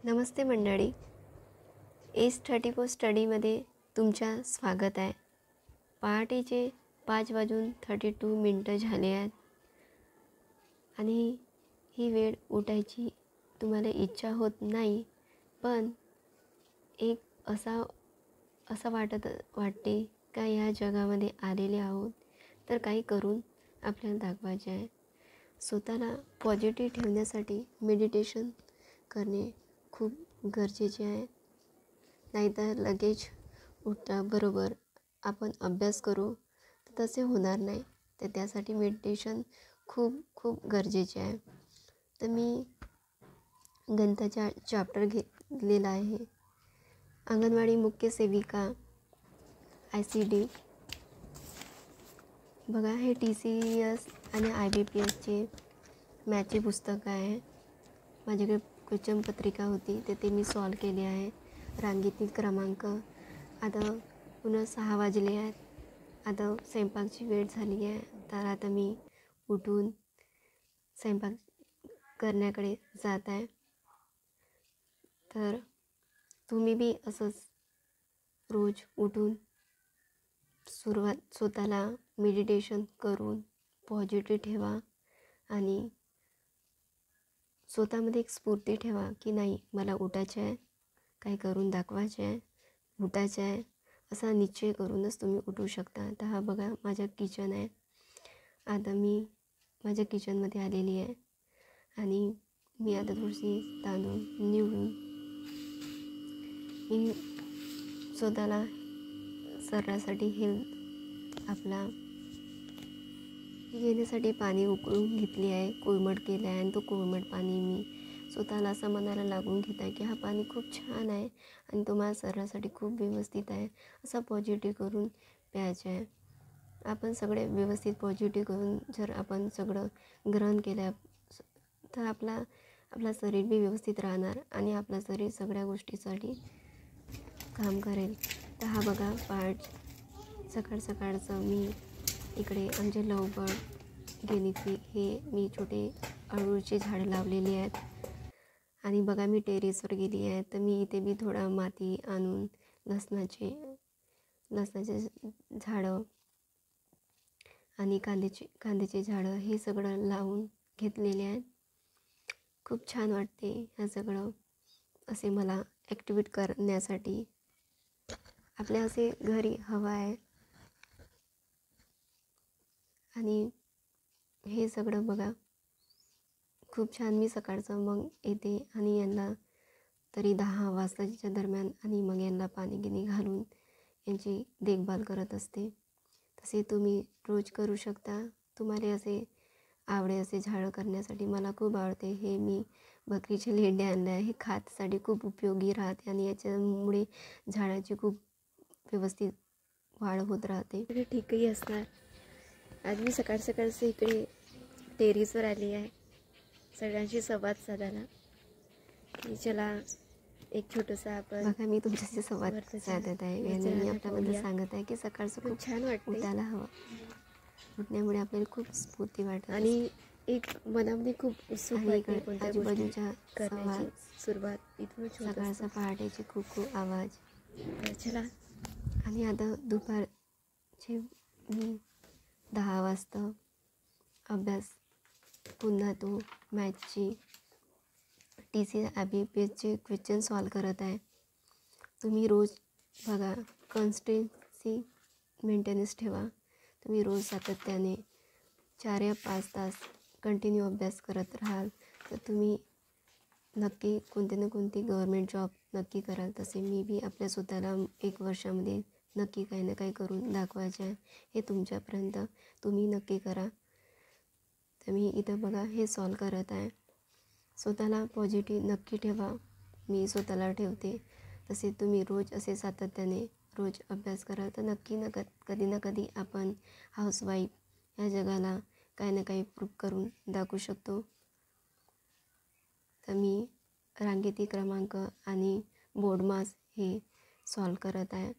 नमस्ते मंडळी. ACE34 स्टडीमध्ये तुमच्या स्वागत आहे. पहाटेचे 5:32 झाले आहेत आणि ही वेळ उठायची तुम्हाला इच्छा होत नाही, पण एक असं वाटते का या जगामध्ये आलेले आहोत तर काही करून आपल्याला दाखवायचे आहे. स्वतःला पॉझिटिव्ह ठेवण्यासाठी मेडिटेशन करणे खूप गरजेचे आहे. नाहीतर लगेच बरोबर आपण अभ्यास करू तर तसे होणार नाही. तर त्यासाठी मेडिटेशन खूप खूप गरजेचे आहे. तर मी गणिताचा चॅप्टर घेतलेला आहे. अंगणवाडी मुख्य सेविका ICD. बघा, हे TCS आणि IBPSचे मॅथचे पुस्तक आहे. माझ्याकडे क्वेश्चन पत्रिका होती ते मी सॉल्व केले आहे. रांगेतील क्रमांक. आता पुन्हा 6 वाजले आहेत. आता स्वयंपाकची वेळ झाली आहे. तर आता मी उठून स्वयंपाक करण्याकडे जात आहे. तर तुम्ही बी असंच रोज उठून स्वतःला मेडिटेशन करून पॉझिटिव्ह ठेवा आणि स्वतःमध्ये एक स्फूर्ती ठेवा की नाही, मला उठायचं आहे, काही करून दाखवायचे आहे, उठायचं आहे, असा निश्चय करूनच तुम्ही उठू शकता. तर हा बघा, माझं किचन आहे. आता मी माझ्या किचनमध्ये आलेली आहे आणि मी आता थोडीशी तांदूळ निवडून मी स्वतःला शरीरासाठी आपला घेण्यासाठी पाणी उकळून घेतली आहे, कोमट केलं आहे आणि तो कोमट पाणी मी स्वतःला असं मनाला लागून घेत आहे की हा पाणी खूप छान आहे आणि तो माझ्या शरीरासाठी खूप व्यवस्थित आहे. असा पॉझिटिव्ह करून प्यायचं आहे. आपण सगळे व्यवस्थित पॉझिटिव्ह करून जर आपण सगळं ग्रहण केलं तर आपला शरीर बी व्यवस्थित राहणार आणि आपलं शरीर सगळ्या गोष्टीसाठी काम करेल. तर हा बघा, सकाळचं मी इकडे आमचे लवकर गेलीतली हे मी छोटे अळूचे झाडं लावलेली आहेत. आणि बघा, मी टेरेसवर गेली आहे तर मी इथे बी थोडा माती आणून लसणाचे झाडं आणि कांद्याचे झाडं हे सगळं लावून घेतलेले आहेत. खूप छान वाटते हे सगळं असे मला ॲक्टिव्हिटी करण्यासाठी. आपल्या असे घरी हवा आहे आणि हे सगळं बघा खूप छान. मी सकाळचं मग येते आणि यांना तरी 10 वाजताच्या दरम्यान आणि मग यांना पाणी घालून यांची देखभाल करत असते. तसे तुम्ही रोज करू शकता. तुम्हाला असे झाडं करण्यासाठी मला खूप आवडते. हे मी बकरीचे लेंडे आणले आहे. हे खातसाठी खूप उपयोगी राहते आणि याच्यामुळे झाडाची खूप व्यवस्थित वाढ होत राहते. ते ठीकही असणार. आज मी सकाळचं इकडे टेरेसवर आली आहे सगळ्यांशी संवाद साधायला की चला एक छोटंसं आपण बघा, मी तुमच्याशी संवाद साधत आहे आणि मी आपल्याबद्दल सांगत आहे की सकाळचं खूप छान वाटते. उठायला हवं. उठण्यामुळे आपल्याला खूप स्फूर्ती वाटते आणि एक मनामध्ये खूप उत्सुक वाटते कोणत्या आजूबाजूच्या करण्याची सुरुवात इथून सकाळचा पहाटेचे खूप आवाज. तर चला. आणि आता दुपारचे मी 10 वाजता अभ्यास पुन्हा तो मॅथची TCS IBPSचे क्वेश्चन सॉल्व करत आहे. तुम्ही रोज बघा, कन्सिस्टन्सी मेंटेनन्स ठेवा. तुम्ही रोज सातत्याने 4 या 5 तास कंटिन्यू अभ्यास करत राहाल तर तुम्ही नक्की कोणते ना कोणती गव्हर्मेंट जॉब नक्की कराल. तसे मी बी आपल्या स्वतःला 1 वर्षामध्ये नक्की काही ना काही करून दाखवायचे आहे. हे तुमच्यापर्यंत तुम्ही नक्की करा. तर मी इथं बघा हे सॉल्व करत आहे. स्वतःला पॉझिटिव्ह नक्की ठेवा. मी स्वतःला ठेवते. तसे तुम्ही रोज असे सातत्याने रोज अभ्यास करा तर नक्की कधी ना कधी आपण हाऊसवाईफ या जगाला काही ना काही प्रूफ करून दाखवू शकतो. तर मी रांगेतील क्रमांक आणि बोर्ड मास हे सॉल्व करत आहे.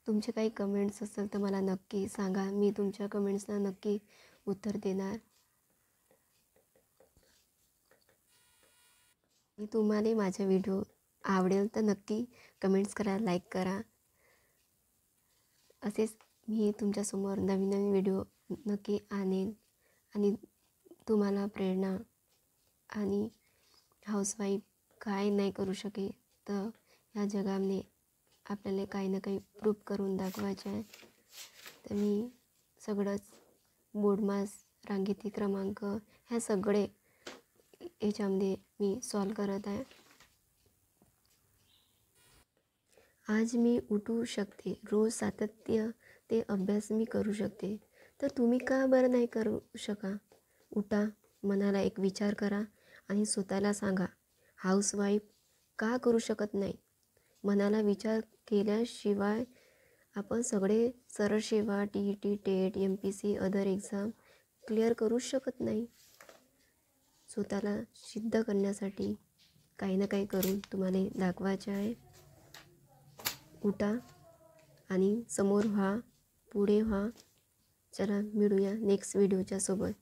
तुमचे काही कमेंट्स असेल तर मला नक्की सांगा. मी तुमच्या कमेंट्सना नक्की उत्तर देणार. आणि तुम्हाला माझा व्हिडिओ आवडेल तर नक्की कमेंट्स करा, लाईक करा. असेच मी तुमच्यासमोर नवीन नवीन व्हिडिओ नक्की आणेन आणि तुम्हाला प्रेरणा आणि हाऊसवाईफ काय नाही करू शके तर ह्या जगाने आपल्याला काही ना काही प्रूफ करून दाखवायचे आहे. तर मी सगळंच बोर्डमास, रांगेती क्रमांक ह्या सगळे याच्यामध्ये मी सॉल्व करत आहे. आज मी उठू शकते, रोज सातत्य ते अभ्यास मी करू शकते. तर तुम्ही का बरं नाही करू शका? उठा, मनाला एक विचार करा आणि स्वतःला सांगा, हाऊसवाईफ का करू शकत नाही? मनाला विचार केल्याशिवाय आपण सगळे सरळ सेवा, TET, TET, MPC, other exam clear करूच शकत नाही. स्वतःला सिद्ध करण्यासाठी काही ना काही करून तुम्हाला दाखवायचे आहे. उठा आणि समोर व्हा, पुढे व्हा. चला मिळूया नेक्स्ट व्हिडिओच्या सोबत.